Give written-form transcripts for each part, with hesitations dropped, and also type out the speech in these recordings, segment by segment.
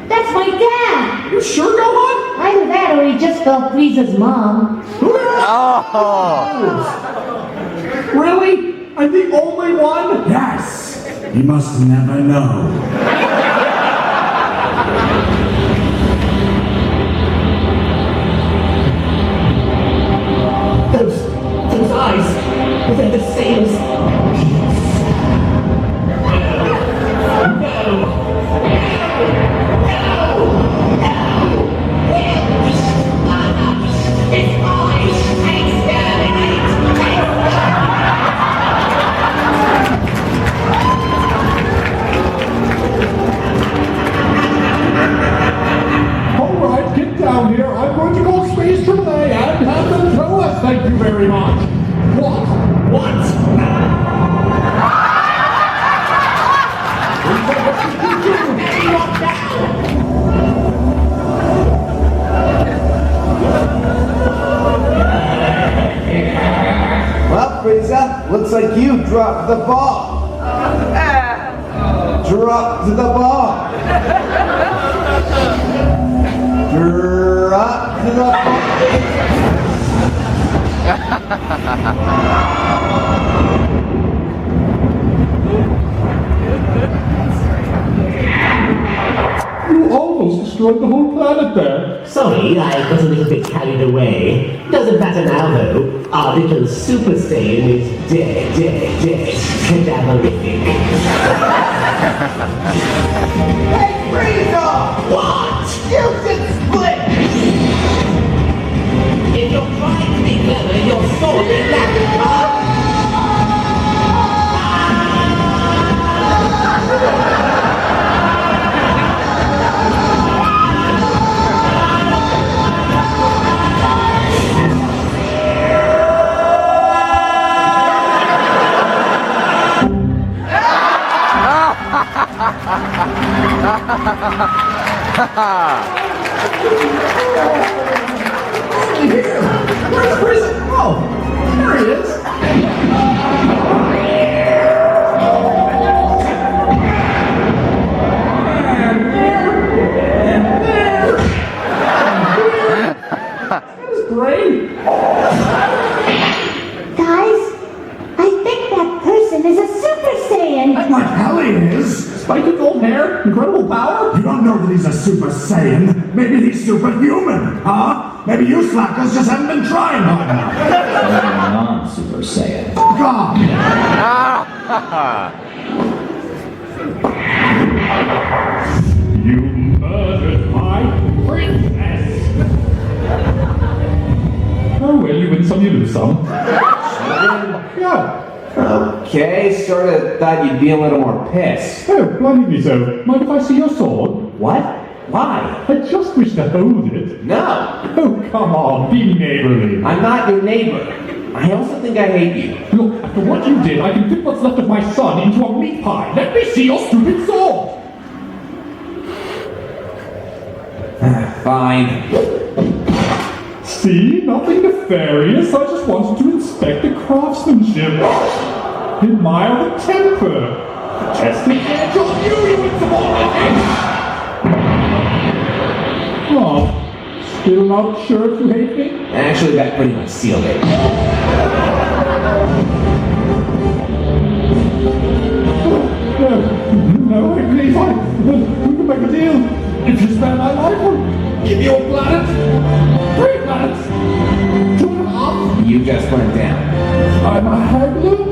That's my dad! You sure, Gohan? Either that or he just felt Frieza's mom. Oh! Really? I'm the only one? Yes! You must never know. Those eyes, they're the same as... Alright, get down here. I'm going to call Space Relay and have them tow us. Thank you very much. What? Well, Frieza, looks like you dropped the ball. Dropped the ball. Dropped the ball. You almost destroyed the whole planet there. Sorry, I was a little bit carried away. Doesn't matter now, though. Our little Super Saiyan is dead. Cadaverific. Hey, Frieza! What? You should split! If you're trying to be clever, you're sorely lacking, huh? Here! Where's Frieza? Oh, there he is! That's great! Guys, I think that person is a Super Saiyan. Like hell he is. Spiky gold hair, incredible power. You don't know that he's a Super Saiyan. Maybe he's superhuman, huh? Maybe you slackers just haven't been trying hard enough. Non-Super Saiyan. God. You murdered my princess. Oh well, you win some, you lose some. Yeah. Okay, sort of thought you'd be a little more pissed. Oh, blindly so. Mind if I see your sword? What? Why? I just wish to hold it. No! Oh, come on, be neighborly. I'm not your neighbor. I also think I hate you. Look, after what you did, I can fit what's left of my son into a meat pie. Let me see your stupid sword! Fine. See, nothing nefarious. I just wanted to inspect the craftsmanship. Admire the temper. Test the edge on you, you insubordinate! Oh, still not sure if you hate me? Actually, that pretty much sealed it. No, please, we can make a deal. If you spare my life, I'll give you a planet. 3 planets. 2.5. You just went down. I'm a haggler.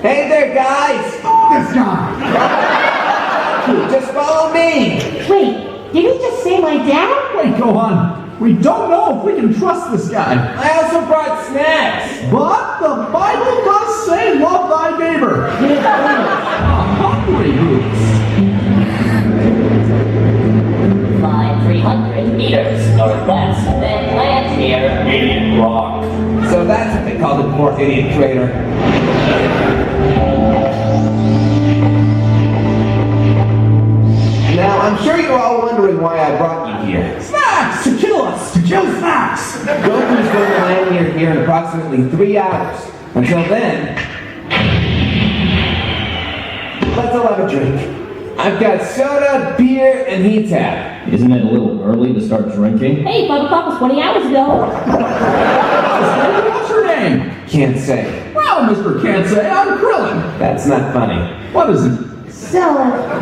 Hey there, guys! This guy. Just follow me! Wait, did he just say my dad? Wait, Gohan. We don't know if we can trust this guy. I also brought snacks! But the Bible does say love thy neighbor. Hungry groups. Fine. poor idiot traitor. Now, I'm sure you're all wondering why I brought you here. Snacks! To kill us! To kill Snacks! Goku's going to land here in approximately 3 hours. Until then, let's all have a drink. I've got soda, beer, and heat tab. Isn't it a little early to start drinking? Hey, 5 o'clock was 20 hours ago. What's your name? Can't say. Well, Mr. Can't Say, I'm Krillin. That's not funny. What is it? So,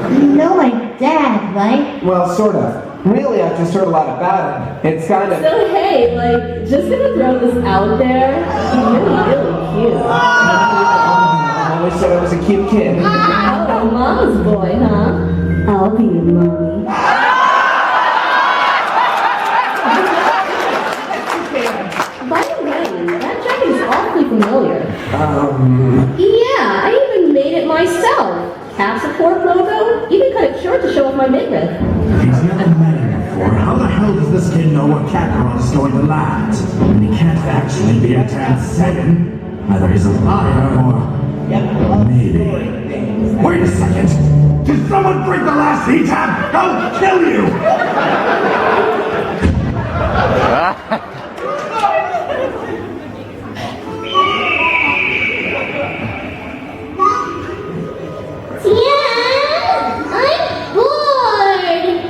you know my dad, right? Well, sort of. Really, I've just heard a lot about him. It's kind of... So hey, like, just gonna throw this out there. You're really cute. I always said I was a cute kid. Oh, mama's boy, huh? I'll be your mommy. By the way, that jacket is awfully familiar. Yeah, I even made it myself. Cap support logo? Even cut it short to show off my midriff. He's never met him before. How the hell does this kid know what Kakarot is going to land? And he can't actually be a Tan-7. Either he's a liar or... maybe... Wait a second! Did someone drink the last heat-tab? I'll kill you!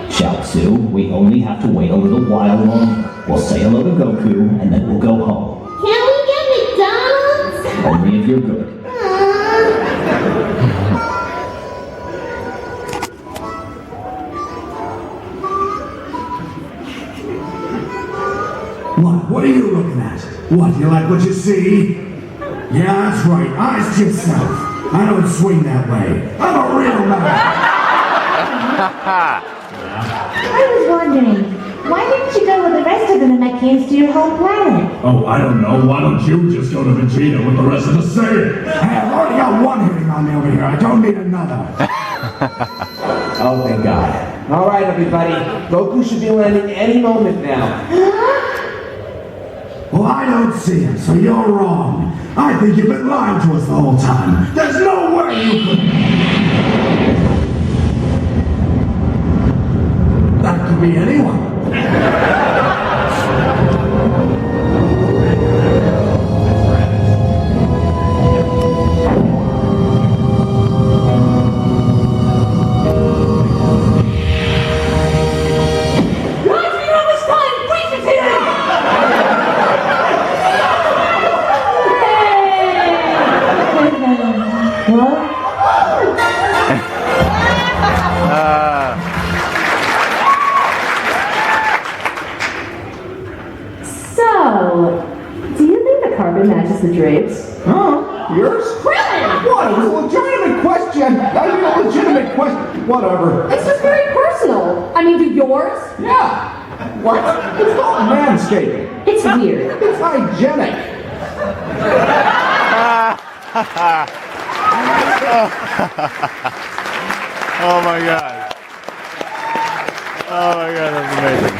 Chiaotzu, we only have to wait a little while longer. We'll say hello to Goku, and then we'll go home. Can we get McDonald's? Only if you're good. What are you looking at? What, you like what you see? Yeah, that's right. Honest yourself. I don't swing that way. I'm a real man. I was wondering, why didn't you go with the rest of the Namekians to your home planet? Oh, I don't know. Why don't you just go to Vegeta with the rest of the Saiyans? Hey, I've already got one hitting on me over here. I don't need another. Oh, thank God. All right, everybody. Goku should be landing any moment now. Well, I don't see him, so you're wrong. I think you've been lying to us the whole time. There's no way you could... That could be anyone. Matches the drapes. Huh? Yours? Krillin! What? It was a legitimate question. I mean, a legitimate question. Whatever. It's just very personal. I mean, do yours? Yeah. What? It's called manscaping. It's weird. It's hygienic. Oh my god. Oh my god, that's amazing.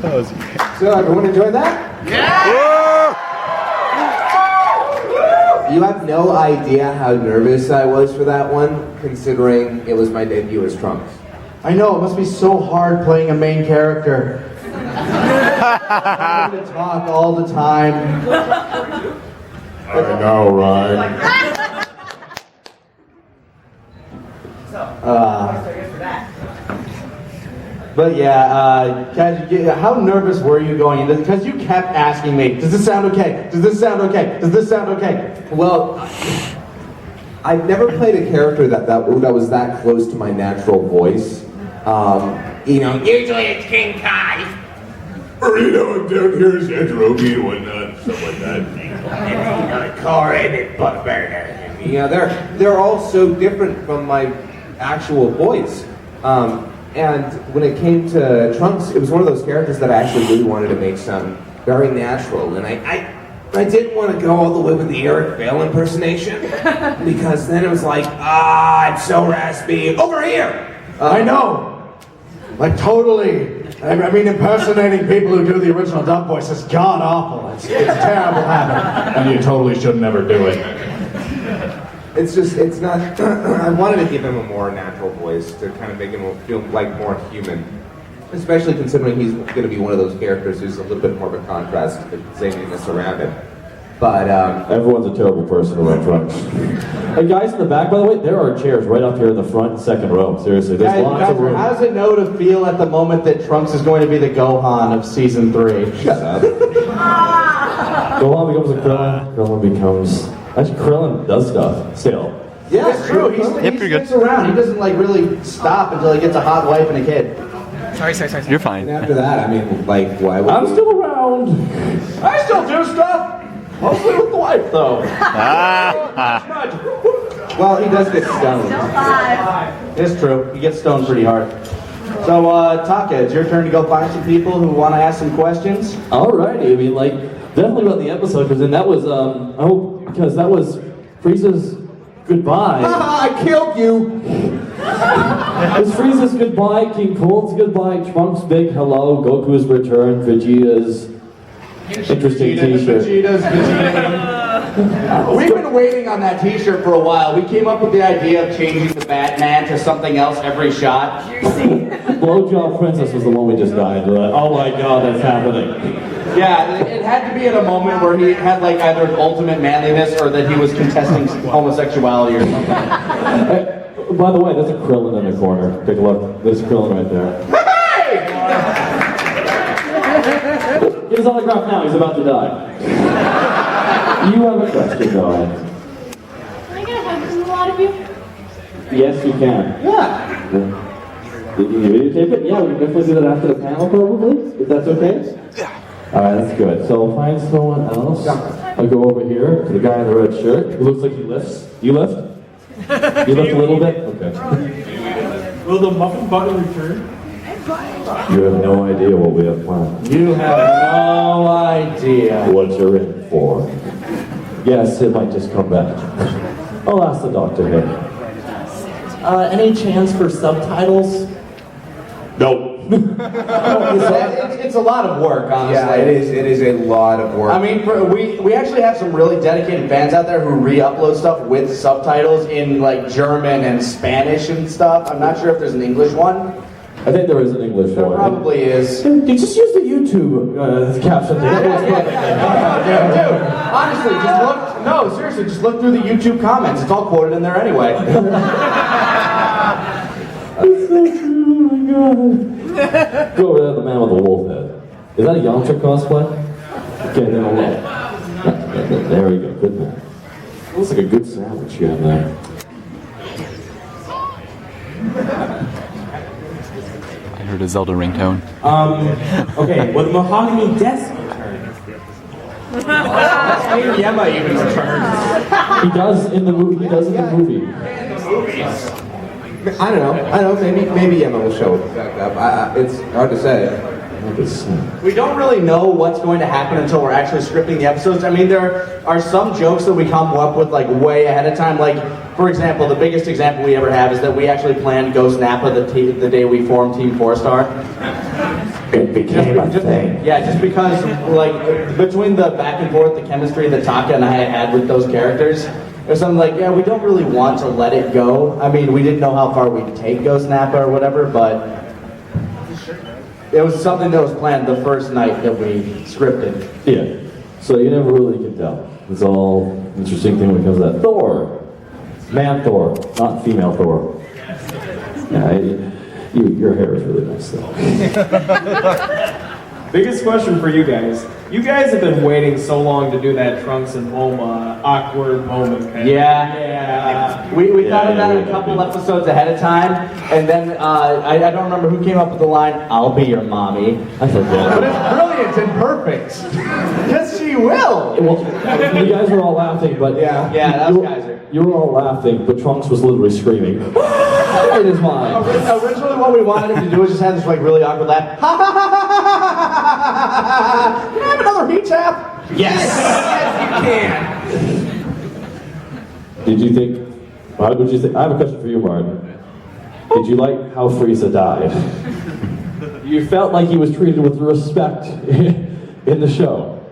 That was great. So, everyone enjoy that? Yeah! You have no idea how nervous I was for that one, considering it was my debut as Trunks. I know, it must be so hard playing a main character. Having to talk all the time. I know, right? But yeah, Kaz, how nervous were you going? Because you kept asking me, does this sound okay? Does this sound okay? Does this sound okay? Well, I've never played a character that was that close to my natural voice. Usually it's King Kai. Or, down here is Yajirobe and whatnot, stuff like that. Corin and Butterburger. They're all so different from my actual voice. And when it came to Trunks, it was one of those characters that I actually really wanted to make sound very natural. And I didn't want to go all the way with the Eric Bale impersonation, because then it was like, I'm so raspy. Over here! I know! Like, totally! I mean, impersonating people who do the original dub voice is god awful. It's a terrible habit. And you totally should never do it. It's not. I wanted to give him a more natural voice to kind of make him feel like more human, especially considering he's going to be one of those characters who's a little bit more of a contrast to the zaniness around him. But everyone's a terrible person around Trunks. Hey guys in the back, by the way, there are chairs right up here in the front, second row. Seriously, there's lots of room. How does it know to feel at the moment that Trunks is going to be the Gohan of season 3? Shut up. Gohan becomes a Krillin. Krillin becomes. Actually, Krillin does stuff still. Yeah, it's true. He sticks around. He doesn't like really stop until he gets a hot wife and a kid. Sorry. You're fine. And after that, I mean, like, why would I'm still around. I still do stuff. Mostly with the wife, though. Well, he does get stoned. Still 5. It's true. He gets stoned pretty hard. So, Taka, it's your turn to go find some people who want to ask some questions. Alrighty, I mean, like, definitely about the episode, because then that was, because that was Frieza's goodbye. I killed you! It's Frieza's goodbye, King Cold's goodbye, Trunks' big hello, Goku's return, Vegeta's interesting t-shirt. We've been waiting on that t-shirt for a while. We came up with the idea of changing the Batman to something else every shot. Blowjob Princess was the one we just died. We're like, oh my god, that's happening. Yeah, it had to be at a moment where he had like either ultimate manliness or that he was contesting homosexuality or something. By the way, there's a Krillin in the corner. Take a look. There's Krillin right there. Give his autograph now, he's about to die. You have a question, go ahead. Can I get a hug from a lot of you? Yes, you can. Yeah. Did you videotape it? Yeah, we can definitely do that after the panel, probably, if that's okay? Yeah. Alright, that's good. So find someone else. I'll go over here to the guy in the red shirt who looks like he lifts. You lift? You lift a little bit? Okay. Will the muffin button return? You have no idea what we have planned. You have no idea. What you're in for. Yes, it might just come back. I'll ask the doctor here. Any chance for subtitles? No. It's a lot of work, honestly. Yeah, it is a lot of work. I mean, we actually have some really dedicated fans out there who re-upload stuff with subtitles in like German and Spanish and stuff. I'm not sure if there's an English one. I think there is an English one. There probably is. You just use the YouTube caption thing. Dude, honestly, just look. No, seriously, just look through the YouTube comments. It's all quoted in there anyway. That's so true, oh my god. Go over there to the man with the wolf head. Is that a Yamcha cosplay? Okay, then I'll look. There we go, good man. Looks like a good sandwich you have there. I heard a Zelda ringtone. Okay, well, the mahogany desk returns. Yema even returns. He does in the movie. He does in the movie. I don't know. Maybe Emma will show it back up. It's hard to say. We don't really know what's going to happen until we're actually scripting the episodes. I mean, there are some jokes that we come up with like way ahead of time. Like, for example, the biggest example we ever have is that we actually planned Ghost Nappa the day we formed Team 4-Star. It became a thing. Yeah, just because like between the back and forth, the chemistry that Taka and I had with those characters, there's something like, yeah, we don't really want to let it go. I mean, we didn't know how far we'd take Ghost Nappa or whatever, but it was something that was planned the first night that we scripted. Yeah. So you never really can tell. It's all interesting thing when it comes to that. Thor. Man Thor, not female Thor. Yeah, your hair is really nice though. Biggest question for you guys. You guys have been waiting so long to do that Trunks and Bulma awkward moment. Yeah. We thought of that a couple episodes ahead of time, and then I don't remember who came up with the line, "I'll be your mommy." I forget. But it's brilliant and perfect. Yes, she will. Well, you guys were all laughing, but yeah, that was Kaiser. You were all laughing, but Trunks was literally screaming. It is mine. Originally, what we wanted him to do was just have this like really awkward laugh. Ha ha ha ha ha! Can I have another heat tap? Yes. Yes, you can. Did you think? What would you think? I have a question for you, Martin. Did you like how Frieza died? You felt like he was treated with respect in the show.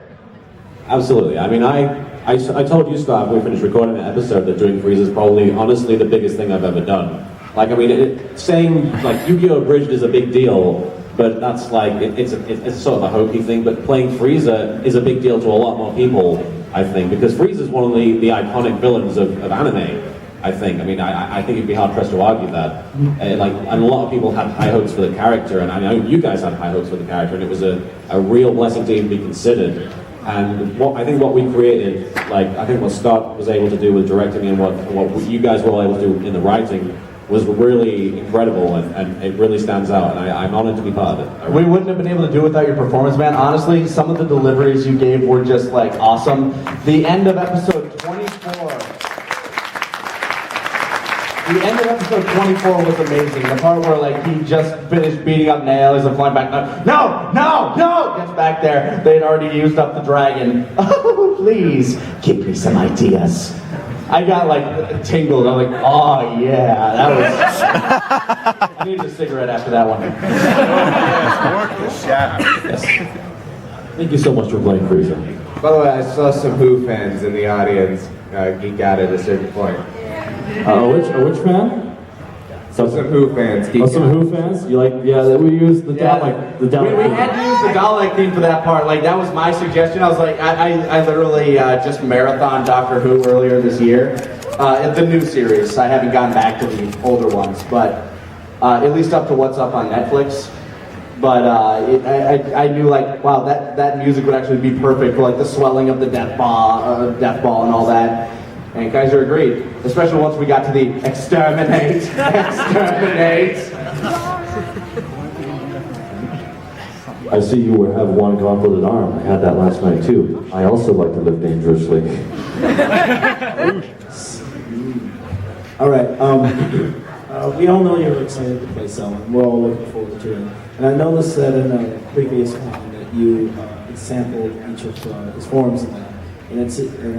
Absolutely. I mean, I told you, Scott, when we finished recording the episode, that doing Frieza is probably, honestly, the biggest thing I've ever done. Like, I mean, saying, like, Yu-Gi-Oh! Abridged is a big deal, but that's like, it's sort of a hokey thing, but playing Frieza is a big deal to a lot more people, I think, because Frieza is one of the iconic villains of anime, I think. I mean, I think it'd be hard-pressed to argue that. And a lot of people had high hopes for the character, and I know you guys had high hopes for the character, and it was a real blessing to even be considered. And I think what we created, I think what Scott was able to do with directing and what you guys were all able to do in the writing was really incredible, and it really stands out, and I'm honored to be part of it. We wouldn't have been able to do it without your performance, man. Honestly, some of the deliveries you gave were just awesome. The end of episode 24. The end of episode 24 was amazing. The part where he just finished beating up Nails and flying back. No! Gets back there. They'd already used up the dragon. Oh, please, give me some ideas. I got tingled. I'm like, oh yeah, that was. I needed a cigarette after that one. Yes. Thank you so much for playing Frieza. By the way, I saw some Who fans in the audience geek out at a certain point. Which fan? Some Who fans. Some Who fans? We used the Dalek. We had to use the Dalek theme for that part. That was my suggestion. I was like, I literally just marathoned Doctor Who earlier this year. The new series. I haven't gone back to the older ones, but at least up to what's up on Netflix. But I knew wow, that music would actually be perfect for the swelling of the death ball and all that. And Kaiser agreed, especially once we got to the exterminate. I see you have one gauntleted arm. I had that last night too. I also like to live dangerously. All right. We all know you're excited to play Selwyn. We're all looking forward to it. And I noticed that in a previous one that you sampled each of his forms in that. And I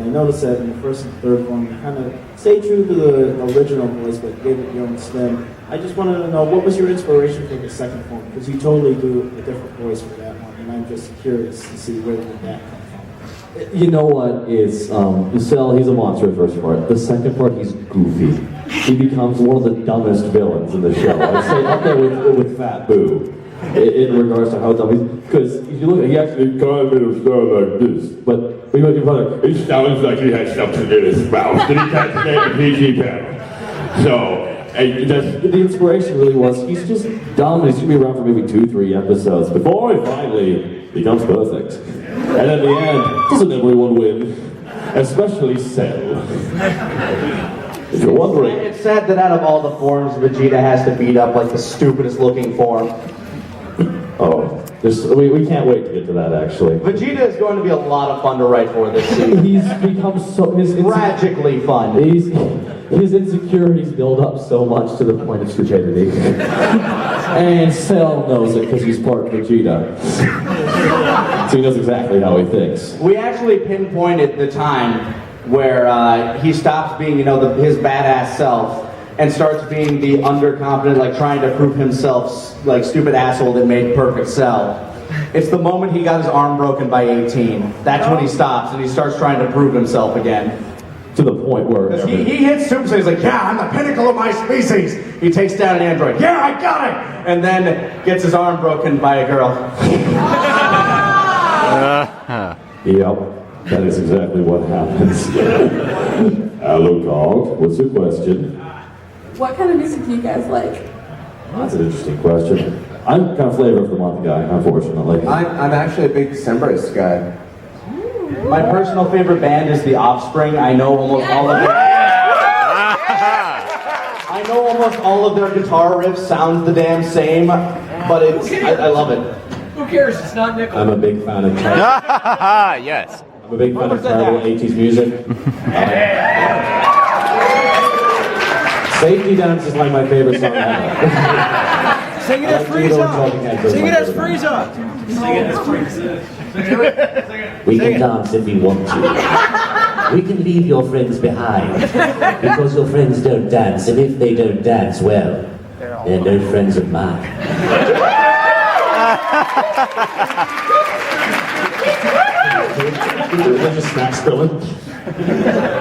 noticed that in the first and third form, you kind of stayed true to the original voice, but gave it your own spin. I just wanted to know, what was your inspiration for the second form? Because you totally do a different voice for that one, and I'm just curious to see where did that come from. You know what? It's Marcel, he's a monster in the first part. The second part, he's goofy. He becomes one of the dumbest villains in the show. I'd say up there with Fat Boo. In regards to how dumb he's, because if you look, he actually kind of made him sound like this, but we might be funny. It sounds like he has something in his mouth that he can't say the PG panel. So, the inspiration really was, he's just dumb, and he's going to be around for maybe 2-3 episodes before he finally becomes perfect. And at the end, doesn't everyone win? Especially Cell. If you're wondering. It's sad that out of all the forms, Vegeta has to beat up the stupidest looking form. Oh, we can't wait to get to that, actually. Vegeta is going to be a lot of fun to write for this season. He's become so... tragically fun. His insecurities build up so much to the point of stupidity. And Cell knows it because he's part Vegeta. So he knows exactly how he thinks. We actually pinpointed the time where he stops being, his badass self, and starts being the underconfident, trying to prove himself, stupid asshole that made perfect Cell. It's the moment he got his arm broken by 18. That's when he stops and he starts trying to prove himself again. To the point where... He hits Super Saiyan, he's like, yeah, I'm the pinnacle of my species. He takes down an android. Yeah, I got it! And then gets his arm broken by a girl. Yep, that is exactly what happens. Hello, Carl. What's your question? What kind of music do you guys like? That's an interesting question. I'm kind of flavor of the month guy, unfortunately. I'm actually a big Decemberist guy. My personal favorite band is The Offspring. I know almost all of their guitar riffs sound the damn same, but I love it. Who cares? It's not Nickel. I'm a big fan of Yes. I'm a big fan of terrible 80s music. Safety Dance is my favorite song ever. Sing it as Frieza! Sing it as Frieza! Sing it as Frieza! We can dance if we want to. We can leave your friends behind, because your friends don't dance, and if they don't dance, well, they're no friends of mine. Just snacks grilling.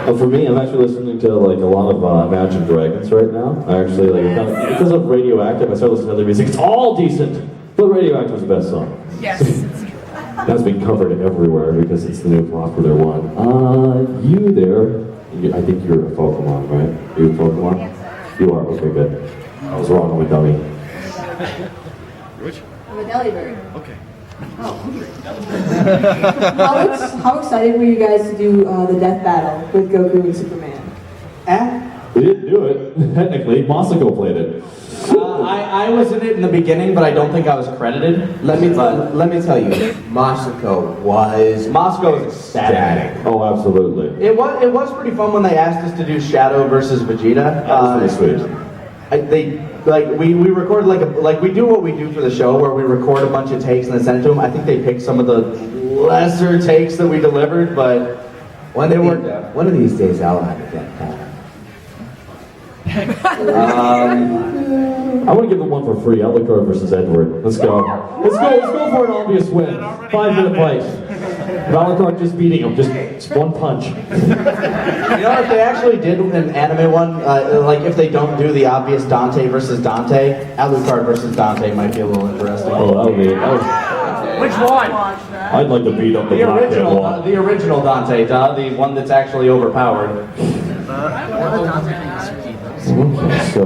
Well, for me, I'm actually listening to like a lot of Imagine Dragons right now. I actually like because of Radioactive, I started listening to other music. It's all decent, but Radioactive was the best song. Yes. That's been covered everywhere because it's the new popular one. You there? I think you're a Pokemon, right? You're a Pokemon? Yes. You are. Okay, good. I was wrong. I'm a dummy. I'm a Delibird. Okay. How excited were you guys to do the death battle with Goku and Superman? We didn't do it. Technically, Masako played it. I was in it in the beginning, but I don't think I was credited. Let me tell you, Masako was ecstatic. Oh, absolutely. It was pretty fun when they asked us to do Shadow versus Vegeta. That was pretty sweet. We record like we do what we do for the show, where we record a bunch of takes and then send it to them. I think they picked some of the lesser takes that we delivered, but one of these days I'll have it done. I want to give them one for free. Alucard versus Edward. Let's go. Let's go for an obvious win. 5-minute fight. Alucard just beating him, just one punch. You know, if they actually did an anime one, like if they don't do the obvious Dante versus Dante, Alucard versus Dante might be a little interesting. Oh, that would be. Which one? I'd like to beat up the original Dante, the one that's actually overpowered. Okay, so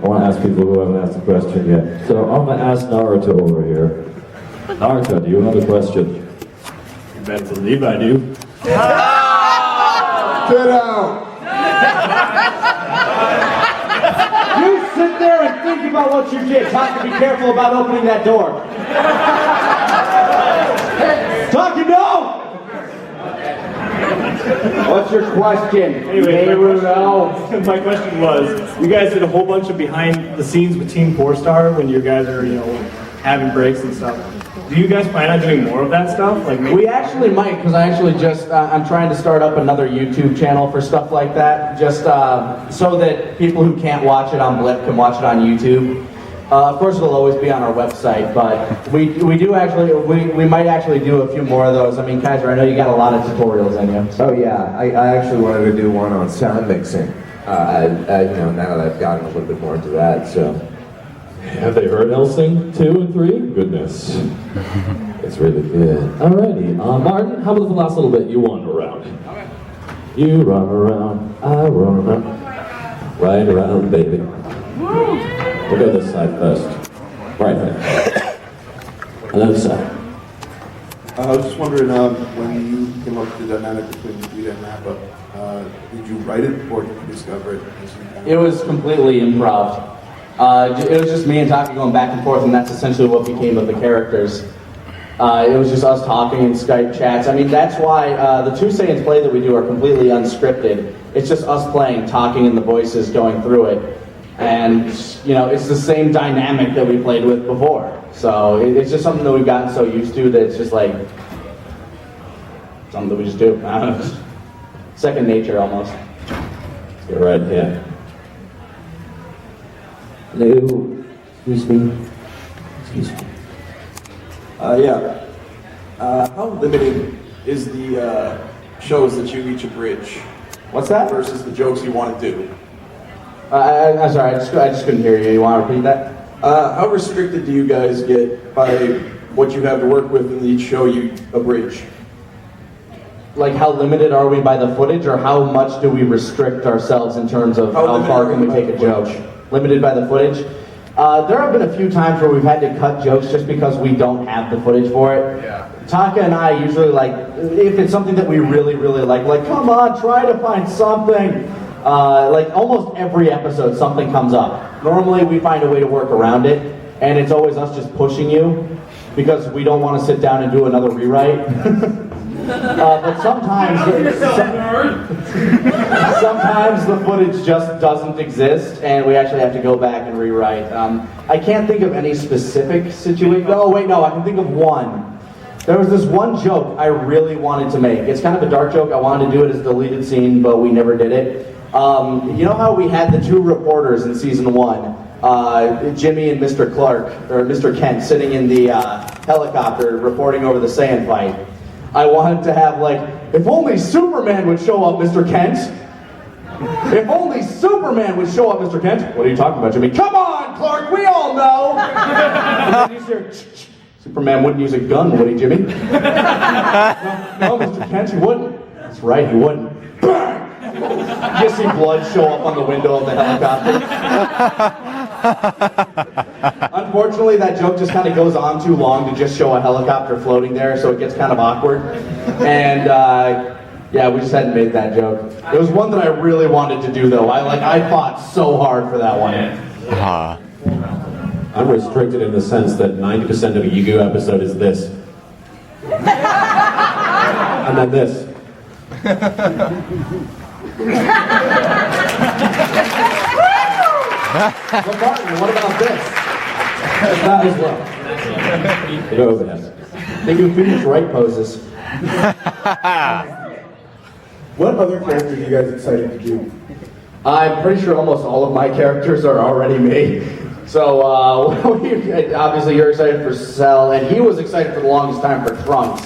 I want to ask people who haven't asked a question yet. So I'm going to ask Naruto over here. Naruto, do you have a question? You better believe I do. Get out! You sit there and think about what you did. Taka, be careful about opening that door. Taka, no! What's your question? Anyway, my question was, you guys did a whole bunch of behind the scenes with Team 4-Star when you guys are, having breaks and stuff. Do you guys plan on doing more of that stuff? We actually might, because I actually just, I'm trying to start up another YouTube channel for stuff like that, just so that people who can't watch it on Blip can watch it on YouTube. Of course, it'll always be on our website, but we might actually do a few more of those. I mean, Kaiser, I know you got a lot of tutorials in you. Oh yeah, I actually wanted to do one on sound mixing. Now that I've gotten a little bit more into that, so. Have they heard Hellsing 2 and 3? Goodness. It's really good. Alrighty. Martin, how about the last little bit? You wander around. Okay. You run around, I run around. Right around, baby. We'll go this side first. Right there. Another side. I was just wondering, when you came up with the dynamic between Vegeta and Nappa, did you write it or did you discover it? It was completely improv. It was just me and Taka going back and forth, and that's essentially what became of the characters. It was just us talking in Skype chats. I mean, that's why the two Saiyans play that we do are completely unscripted. It's just us playing, talking, and the voices going through it. And, it's the same dynamic that we played with before. So it's just something that we've gotten so used to that it's just like something that we just do. I don't know, second nature almost. You're right here. Hello. Excuse me. How limiting is the shows that you each abridge? What's that? Versus the jokes you want to do? I'm sorry, I just couldn't hear you. You want to repeat that? How restricted do you guys get by what you have to work with in each show you abridge? Like, how limited are we by the footage, or how much do we restrict ourselves in terms of how far can we take a joke? Limited by the footage? There have been a few times where we've had to cut jokes just because we don't have the footage for it. Yeah. Taka and I usually, if it's something that we really, really like, come on, try to find something. Almost every episode, something comes up. Normally, we find a way to work around it, and it's always us just pushing you, because we don't want to sit down and do another rewrite. But sometimes the footage just doesn't exist, and we actually have to go back and rewrite. I can't think of any specific situation. Oh, wait, no, I can think of one. There was this one joke I really wanted to make. It's kind of a dark joke. I wanted to do it as a deleted scene, but we never did it. You know how we had the two reporters in season 1? Jimmy and Mr. Clark, or Mr. Kent, sitting in the helicopter reporting over the Saiyan fight. I wanted to have, like, if only Superman would show up, Mr. Kent. If only Superman would show up, Mr. Kent. What are you talking about, Jimmy? Come on, Clark, we all know. And then you hear, Superman wouldn't use a gun, would he, Jimmy? No, Mr. Kent, he wouldn't. That's right, he wouldn't. Bang! You see blood show up on the window of the helicopter. Unfortunately, that joke just kind of goes on too long to just show a helicopter floating there, so it gets kind of awkward. And yeah, we just hadn't made that joke. It was one that I really wanted to do, though. I fought so hard for that one. I'm restricted in the sense that 90% of a Yu-Gi-Oh episode is this. And then this. Well, Martin, what about this? That as well. Go over that. They do Phoenix Wright poses. What other characters are you guys excited to do? I'm pretty sure almost all of my characters are already made. So, obviously you're excited for Cell, and he was excited for the longest time for Trunks.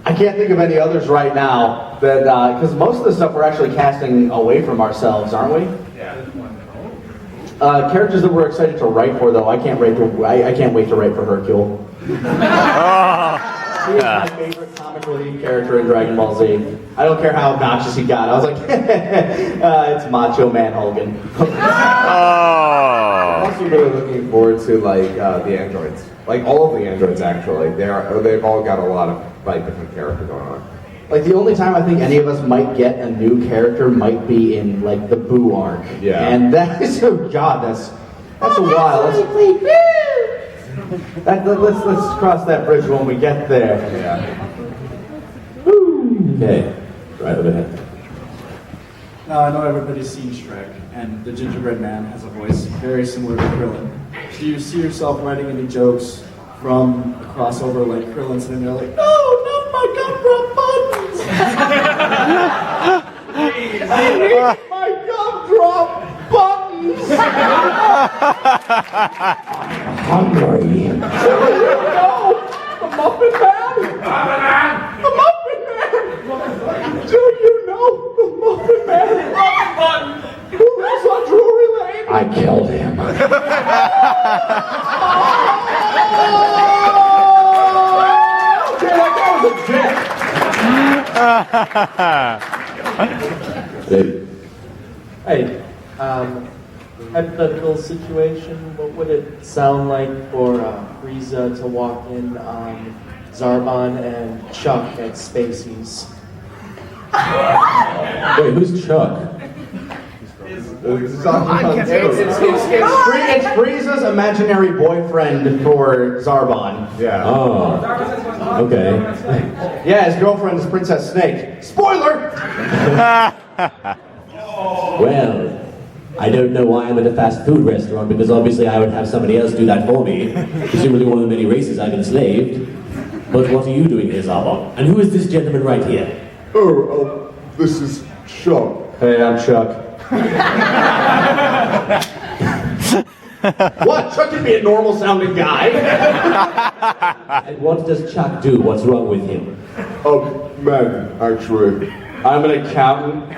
I can't think of any others right now, because most of the stuff we're actually casting away from ourselves, aren't we? Yeah. Characters that we're excited to write for, though, I can't wait to write for Hercule. He is my favorite comic relief character in Dragon Ball Z. I don't care how obnoxious he got. I was like, it's Macho Man Hogan. I'm also really looking forward to the androids. Like all of the androids, actually. They've all got a lot of different character going on. Like the only time I think any of us might get a new character might be in the Boo arc. Yeah. And that is that's a while. Let's cross that bridge when we get there. Yeah. Okay, right over here. Now, I know everybody's seen Shrek, and the gingerbread man has a voice very similar to Krillin. Do you see yourself writing any jokes from a crossover like Krillin sitting there like, no, not my gumdrop buttons! I need my gumdrop buttons! Hungry. No! The Muppet Man! The Muppet Man! Do you know the Muppet Man? Who lives on Drury Lane? I killed him. Okay, that guy was a dick. Hey, hypothetical situation, what would it sound like for Frieza to walk in on Zarbon and Chuck at Spacey's? Wait, who's Chuck? It's Frieza's imaginary boyfriend for Zarbon. Yeah. Oh. Okay. Yeah, his girlfriend is Princess Snake. Spoiler! Well, I don't know why I'm at a fast food restaurant, because obviously I would have somebody else do that for me. Presumably one of the many races I've enslaved. But what are you doing here, Zarbon? And who is this gentleman right here? Oh, this is Chuck. Hey, I'm Chuck. What? Chuck can be a normal sounding guy. And what does Chuck do? What's wrong with him? Man, actually. I'm an accountant.